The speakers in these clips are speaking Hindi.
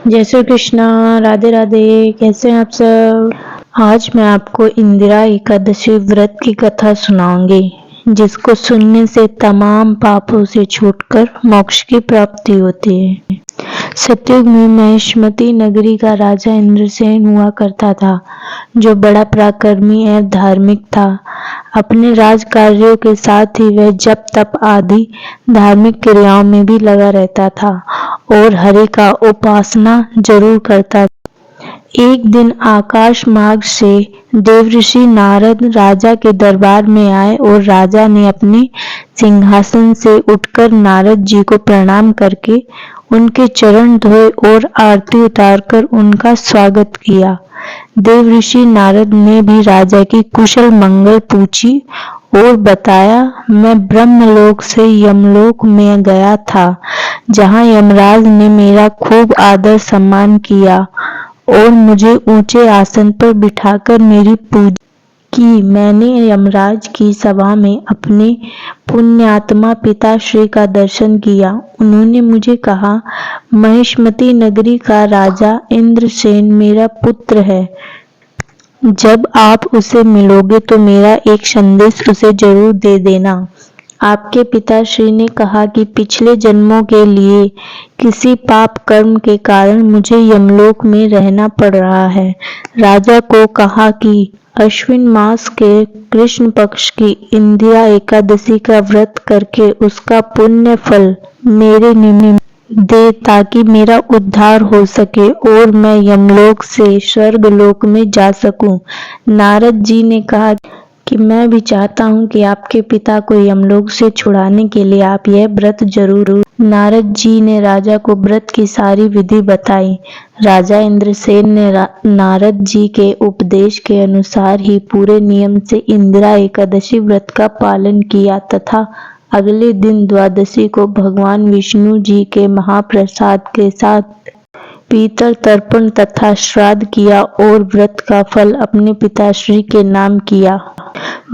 जय श्री कृष्णा। राधे राधे। कैसे हैं आप सब? आज मैं आपको इंदिरा एकादशी व्रत की कथा सुनाऊंगी, जिसको सुनने से तमाम पापों से छूटकर मोक्ष की प्राप्ति होती है। सतयुग में महिष्मती नगरी का राजा इंद्रसेन हुआ करता था, जो बड़ा पराक्रमी एवं धार्मिक था। अपने राज कार्यों के साथ ही वह जप तप आदि धार्मिक क्रियाओं में भी लगा रहता था और हरि का उपासना जरूर करता था। एक दिन आकाश मार्ग से देवऋषि नारद राजा के दरबार में आए और राजा ने अपने सिंहासन से उठकर नारद जी को प्रणाम करके उनके चरण धोए और आरती उतारकर उनका स्वागत किया। देवऋषि नारद ने भी राजा की कुशल मंगल पूछी और बताया, मैं ब्रह्मलोक से यमलोक में गया था, जहां यमराज ने मेरा खूब आदर सम्मान किया और मुझे ऊंचे आसन पर बिठाकर मेरी पूजा की। मैंने यमराज की सभा में अपने पुण्यात्मा पिताश्री का दर्शन किया। उन्होंने मुझे कहा, महिष्मती नगरी का राजा इंद्रसेन मेरा पुत्र है। जब आप उसे मिलोगे तो मेरा एक संदेश उसे जरूर दे देना। आपके पिताश्री ने कहा कि पिछले जन्मों के लिए किसी पाप कर्म के कारण मुझे यमलोक में रहना पड़ रहा है। राजा को कहा कि अश्विन मास के कृष्ण पक्ष की इंदिरा एकादशी का व्रत करके उसका पुण्य फल मेरे निमित्त दे, ताकि मेरा उद्धार हो सके और मैं यमलोक से स्वर्गलोक में जा सकूं। नारद जी ने कहा कि मैं भी चाहता हूं कि आपके पिता को यमलोक से छुड़ाने के लिए आप यह व्रत जरूर। नारद जी ने राजा को व्रत की सारी विधि बताई। राजा इंद्रसेन ने नारद जी के उपदेश के अनुसार ही पूरे नियम से इंदिरा एकादशी व्रत का पालन किया तथा अगले दिन द्वादशी को भगवान विष्णु जी के महाप्रसाद के साथ पीतल तर्पण तथा श्राद्ध किया और व्रत का फल अपने पिताश्री के नाम किया।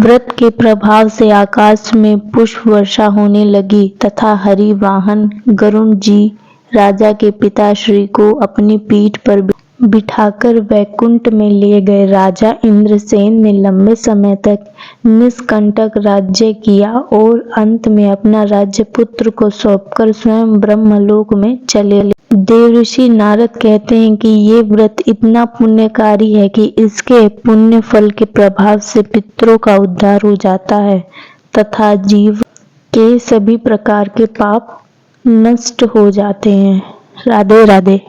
व्रत के प्रभाव से आकाश में पुष्प वर्षा होने लगी तथा हरि वाहन गरुण जी राजा के पिताश्री को अपनी पीठ पर बिठाकर वैकुंठ में ले गए। राजा इंद्रसेन ने लंबे समय तक निष्कंटक राज्य किया और अंत में अपना राज्य पुत्र को सौंपकर स्वयं ब्रह्मलोक में चले गए। देवऋषि नारद कहते हैं कि ये व्रत इतना पुण्यकारी है कि इसके पुण्य फल के प्रभाव से पितरों का उद्धार हो जाता है तथा जीव के सभी प्रकार के पाप नष्ट हो जाते हैं। राधे राधे।